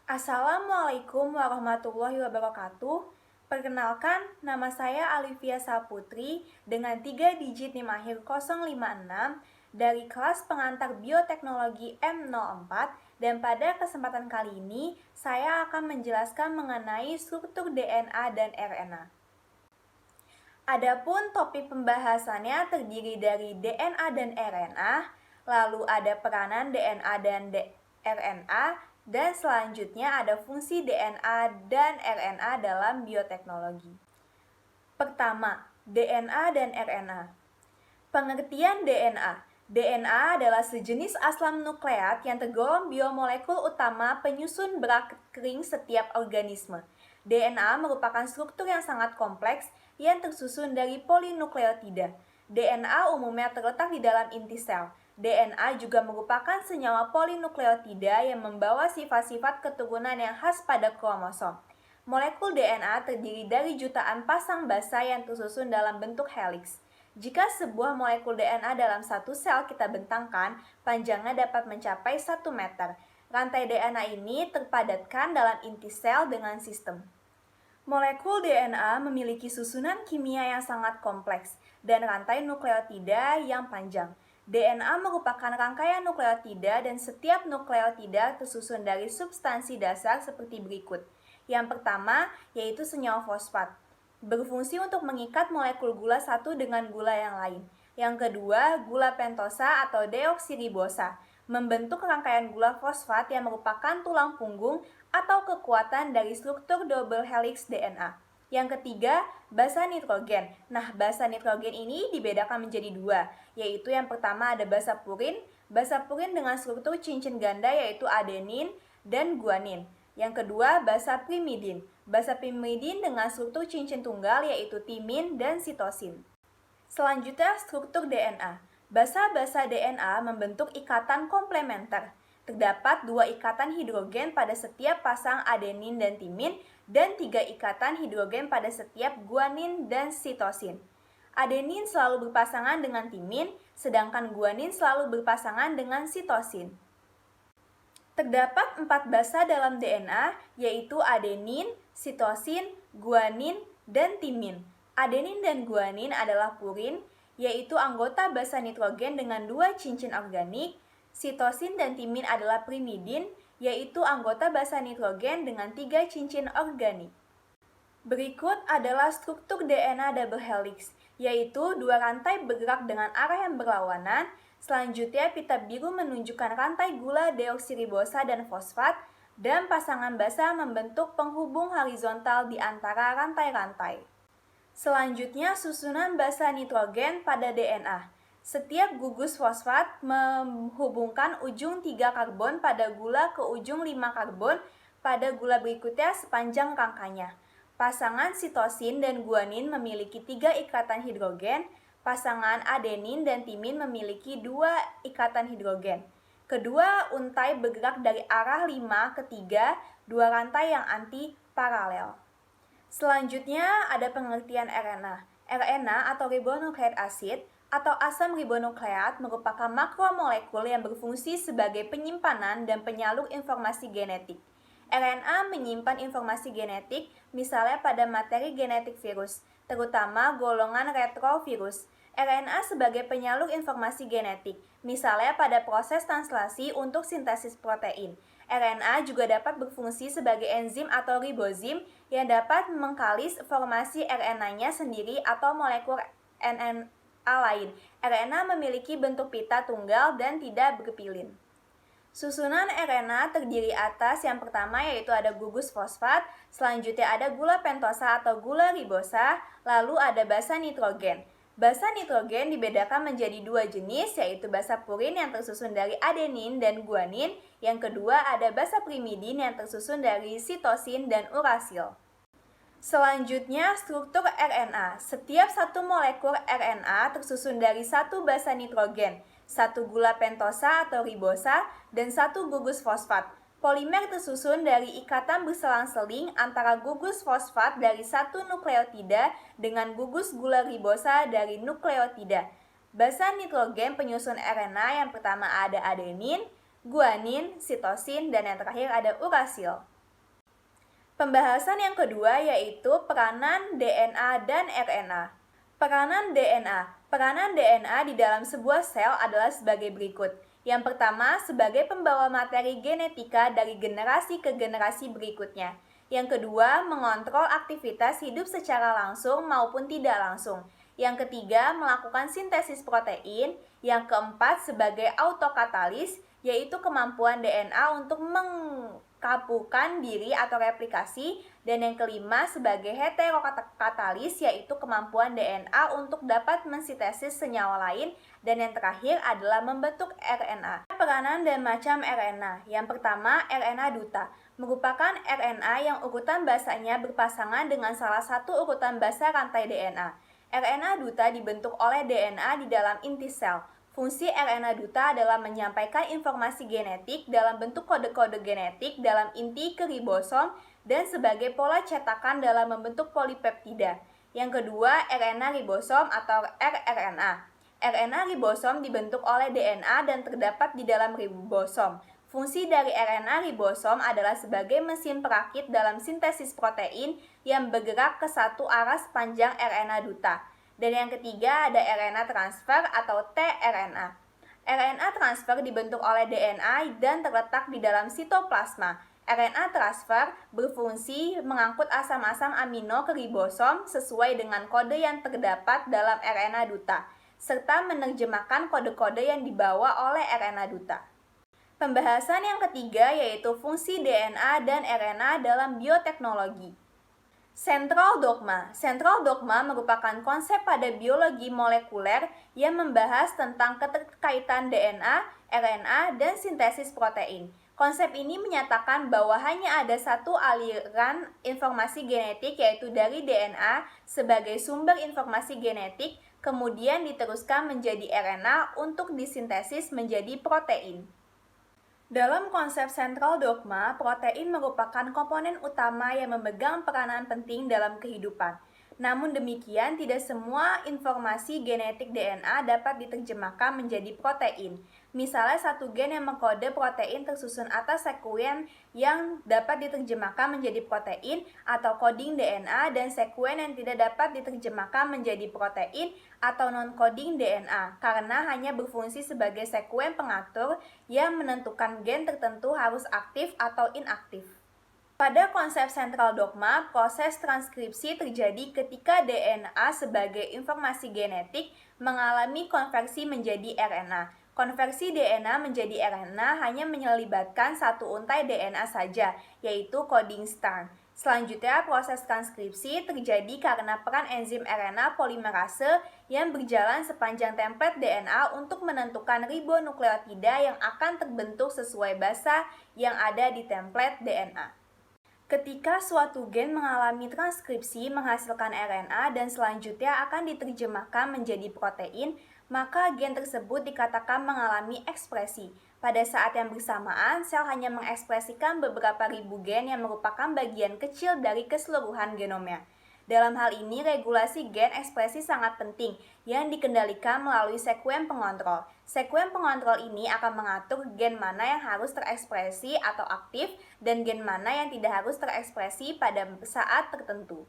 Assalamualaikum warahmatullahi wabarakatuh. Perkenalkan, nama saya Alivia Saputri dengan 3 digit NIM akhir 056 dari kelas pengantar bioteknologi M04, dan pada kesempatan kali ini saya akan menjelaskan mengenai struktur DNA dan RNA. Adapun topik pembahasannya terdiri dari DNA dan RNA, lalu ada peranan DNA dan RNA, dan selanjutnya ada fungsi DNA dan RNA dalam bioteknologi. Pertama, DNA dan RNA. Pengertian DNA. DNA adalah sejenis asam nukleat yang tergolong biomolekul utama penyusun berat kering setiap organisme. DNA merupakan struktur yang sangat kompleks yang tersusun dari polinukleotida. DNA umumnya terletak di dalam inti sel. DNA juga merupakan senyawa polinukleotida yang membawa sifat-sifat keturunan yang khas pada kromosom. Molekul DNA terdiri dari jutaan pasang basa yang tersusun dalam bentuk heliks. Jika sebuah molekul DNA dalam satu sel kita bentangkan, panjangnya dapat mencapai 1 meter. Rantai DNA ini terpadatkan dalam inti sel dengan sistem. Molekul DNA memiliki susunan kimia yang sangat kompleks dan rantai nukleotida yang panjang. DNA merupakan rangkaian nukleotida dan setiap nukleotida tersusun dari substansi dasar seperti berikut. Yang pertama yaitu senyawa fosfat, berfungsi untuk mengikat molekul gula satu dengan gula yang lain. Yang kedua, gula pentosa atau deoksiribosa, membentuk rangkaian gula fosfat yang merupakan tulang punggung atau kekuatan dari struktur double helix DNA. Yang ketiga, basa nitrogen. Nah, basa nitrogen ini dibedakan menjadi dua, yaitu yang pertama ada basa purin dengan struktur cincin ganda yaitu adenin dan guanin. Yang kedua, basa primidin dengan struktur cincin tunggal yaitu timin dan sitosin. Selanjutnya, struktur DNA. Basa-basa DNA membentuk ikatan komplementer. Terdapat 2 ikatan hidrogen pada setiap pasang adenin dan timin dan 3 ikatan hidrogen pada setiap guanin dan sitosin. Adenin selalu berpasangan dengan timin, sedangkan guanin selalu berpasangan dengan sitosin. Terdapat 4 basa dalam DNA, yaitu adenin, sitosin, guanin, dan timin. Adenin dan guanin adalah purin, yaitu anggota basa nitrogen dengan 2 cincin organik. Sitosin dan timin adalah primidin, yaitu anggota basa nitrogen dengan 3 cincin organik. Berikut adalah struktur DNA double helix, yaitu 2 rantai bergerak dengan arah yang berlawanan. Selanjutnya, pita biru menunjukkan rantai gula deoksiribosa dan fosfat, dan pasangan basa membentuk penghubung horizontal di antara rantai-rantai. Selanjutnya, susunan basa nitrogen pada DNA. Setiap gugus fosfat menghubungkan ujung 3 karbon pada gula ke ujung 5 karbon pada gula berikutnya sepanjang rangkanya. Pasangan sitosin dan guanin memiliki 3 ikatan hidrogen, pasangan adenin dan timin memiliki 2 ikatan hidrogen. Kedua untai bergerak dari arah 5 ke 3, 2 rantai yang anti-paralel. Selanjutnya ada pengertian RNA. RNA atau ribonucleic acid atau asam ribonukleat merupakan makromolekul yang berfungsi sebagai penyimpanan dan penyalur informasi genetik. RNA menyimpan informasi genetik, misalnya pada materi genetik virus, terutama golongan retrovirus. RNA sebagai penyalur informasi genetik, misalnya pada proses translasi untuk sintesis protein. RNA juga dapat berfungsi sebagai enzim atau ribozim yang dapat mengkalis formasi RNA-nya sendiri atau molekul RNA lain. RNA memiliki bentuk pita tunggal dan tidak berpilin. Susunan RNA terdiri atas yang pertama yaitu ada gugus fosfat, selanjutnya ada gula pentosa atau gula ribosa, lalu ada basa nitrogen. Basa nitrogen dibedakan menjadi 2 jenis, yaitu basa purin yang tersusun dari adenin dan guanin, yang kedua ada basa primidin yang tersusun dari sitosin dan urasil. Selanjutnya, struktur RNA. Setiap satu molekul RNA tersusun dari 1 basa nitrogen, 1 gula pentosa atau ribosa, dan 1 gugus fosfat. Polimer tersusun dari ikatan berselang-seling antara gugus fosfat dari 1 nukleotida dengan gugus gula ribosa dari nukleotida. Basa nitrogen penyusun RNA yang pertama ada adenin, guanin, sitosin, dan yang terakhir ada urasil. Pembahasan yang kedua yaitu peranan DNA dan RNA. Peranan DNA. Peranan DNA di dalam sebuah sel adalah sebagai berikut. Yang pertama, sebagai pembawa materi genetika dari generasi ke generasi berikutnya. Yang kedua, mengontrol aktivitas hidup secara langsung maupun tidak langsung. Yang ketiga, melakukan sintesis protein. Yang keempat, sebagai autokatalis, yaitu kemampuan DNA untuk mengkapurkan diri atau replikasi. Dan yang kelima, sebagai heterokatalis, yaitu kemampuan DNA untuk dapat mensintesis senyawa lain. Dan yang terakhir adalah membentuk RNA. Peranan dan macam RNA. Yang pertama, RNA duta merupakan RNA yang urutan basanya berpasangan dengan salah satu urutan basa rantai DNA. RNA duta dibentuk oleh DNA di dalam inti sel. Fungsi RNA duta adalah menyampaikan informasi genetik dalam bentuk kode-kode genetik dalam inti ke ribosom dan sebagai pola cetakan dalam membentuk polipeptida. Yang kedua, RNA ribosom atau rRNA. RNA ribosom dibentuk oleh DNA dan terdapat di dalam ribosom. Fungsi dari RNA ribosom adalah sebagai mesin perakit dalam sintesis protein yang bergerak ke satu arah sepanjang RNA duta. Dan yang ketiga ada RNA transfer atau tRNA. RNA transfer dibentuk oleh DNA dan terletak di dalam sitoplasma. RNA transfer berfungsi mengangkut asam-asam amino ke ribosom sesuai dengan kode yang terdapat dalam RNA duta, serta menerjemahkan kode-kode yang dibawa oleh RNA duta. Pembahasan yang ketiga yaitu fungsi DNA dan RNA dalam bioteknologi. Central dogma. Central dogma merupakan konsep pada biologi molekuler yang membahas tentang keterkaitan DNA, RNA, dan sintesis protein. Konsep ini menyatakan bahwa hanya ada satu aliran informasi genetik yaitu dari DNA sebagai sumber informasi genetik, kemudian diteruskan menjadi RNA untuk disintesis menjadi protein. Dalam konsep central dogma, protein merupakan komponen utama yang memegang peranan penting dalam kehidupan. Namun demikian, tidak semua informasi genetik DNA dapat diterjemahkan menjadi protein. Misalnya satu gen yang mengkode protein tersusun atas sekuen yang dapat diterjemahkan menjadi protein atau coding DNA dan sekuen yang tidak dapat diterjemahkan menjadi protein atau non-coding DNA karena hanya berfungsi sebagai sekuen pengatur yang menentukan gen tertentu harus aktif atau inaktif. Pada konsep central dogma, proses transkripsi terjadi ketika DNA sebagai informasi genetik mengalami konversi menjadi RNA. Konversi DNA menjadi RNA hanya menyelibatkan satu untai DNA saja, yaitu coding start. Selanjutnya, proses transkripsi terjadi karena peran enzim RNA polimerase yang berjalan sepanjang template DNA untuk menentukan ribonukleotida yang akan terbentuk sesuai basa yang ada di template DNA. Ketika suatu gen mengalami transkripsi menghasilkan RNA dan selanjutnya akan diterjemahkan menjadi protein, maka gen tersebut dikatakan mengalami ekspresi. Pada saat yang bersamaan, sel hanya mengekspresikan beberapa ribu gen yang merupakan bagian kecil dari keseluruhan genomnya. Dalam hal ini, regulasi gen ekspresi sangat penting yang dikendalikan melalui sekuen pengontrol. Sekuen pengontrol ini akan mengatur gen mana yang harus terekspresi atau aktif dan gen mana yang tidak harus terekspresi pada saat tertentu.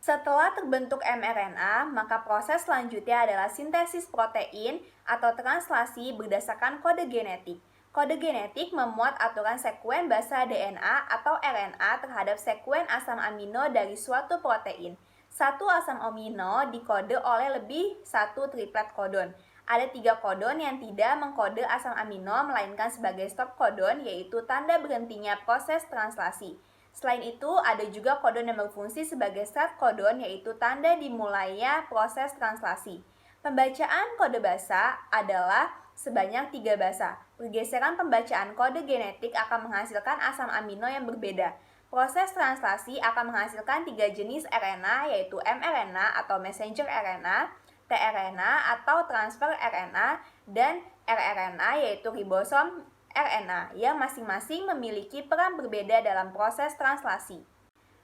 Setelah terbentuk mRNA, maka proses selanjutnya adalah sintesis protein atau translasi berdasarkan kode genetik. Kode genetik memuat aturan sekuen basa DNA atau RNA terhadap sekuen asam amino dari suatu protein. Satu asam amino dikode oleh lebih satu triplet kodon. Ada 3 kodon yang tidak mengkode asam amino melainkan sebagai stop kodon, yaitu tanda berhentinya proses translasi. Selain itu, ada juga kodon yang berfungsi sebagai start kodon, yaitu tanda dimulainya proses translasi. Pembacaan kode basa adalah sebanyak 3 basa. Pergeseran pembacaan kode genetik akan menghasilkan asam amino yang berbeda. Proses translasi akan menghasilkan 3 jenis RNA, yaitu mRNA atau messenger RNA, tRNA atau transfer RNA, dan rRNA yaitu ribosom RNA yang masing-masing memiliki peran berbeda dalam proses translasi.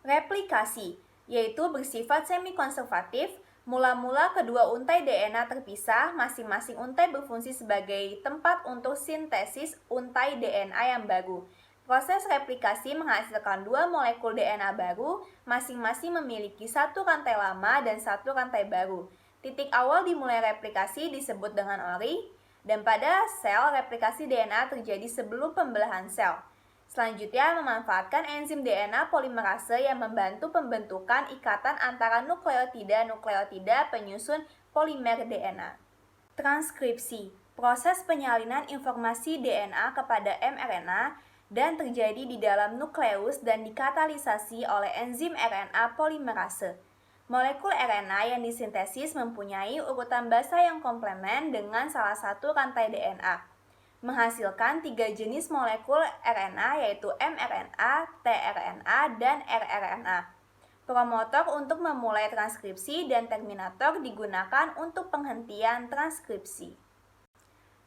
Replikasi, yaitu bersifat semi-konservatif, mula-mula kedua untai DNA terpisah, masing-masing untai berfungsi sebagai tempat untuk sintesis untai DNA yang baru. Proses replikasi menghasilkan dua molekul DNA baru, masing-masing memiliki satu rantai lama dan satu rantai baru. Titik awal dimulai replikasi disebut dengan ori, dan pada sel replikasi DNA terjadi sebelum pembelahan sel. Selanjutnya, memanfaatkan enzim DNA polimerase yang membantu pembentukan ikatan antara nukleotida penyusun polimer DNA. Transkripsi, proses penyalinan informasi DNA kepada mRNA dan terjadi di dalam nukleus dan dikatalisasi oleh enzim RNA polimerase. Molekul RNA yang disintesis mempunyai urutan basa yang komplemen dengan salah satu rantai DNA, menghasilkan 3 jenis molekul RNA yaitu mRNA, tRNA, dan rRNA. Promotor untuk memulai transkripsi dan terminator digunakan untuk penghentian transkripsi.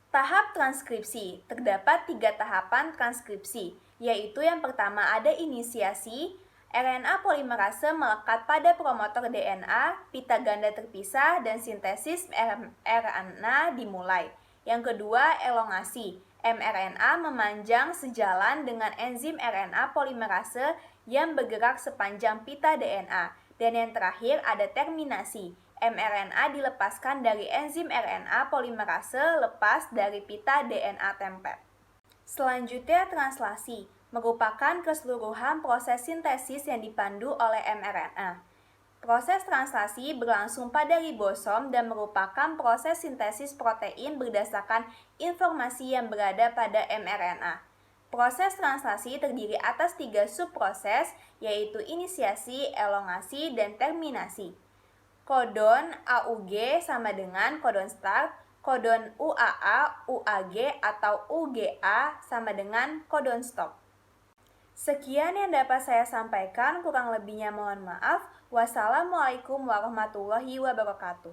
Tahap transkripsi, terdapat 3 tahapan transkripsi, yaitu yang pertama ada inisiasi, RNA polimerase melekat pada promotor DNA, pita ganda terpisah, dan sintesis mRNA dimulai. Yang kedua, elongasi, mRNA memanjang sejalan dengan enzim RNA polimerase yang bergerak sepanjang pita DNA. Dan yang terakhir ada terminasi, mRNA dilepaskan dari enzim RNA polimerase lepas dari pita DNA template. Selanjutnya translasi, merupakan keseluruhan proses sintesis yang dipandu oleh mRNA. Proses translasi berlangsung pada ribosom dan merupakan proses sintesis protein berdasarkan informasi yang berada pada mRNA. Proses translasi terdiri atas 3 subproses, yaitu inisiasi, elongasi, dan terminasi. Kodon AUG sama dengan kodon start, kodon UAA, UAG, atau UGA sama dengan kodon stop. Sekian yang dapat saya sampaikan, kurang lebihnya mohon maaf. Wassalamualaikum warahmatullahi wabarakatuh.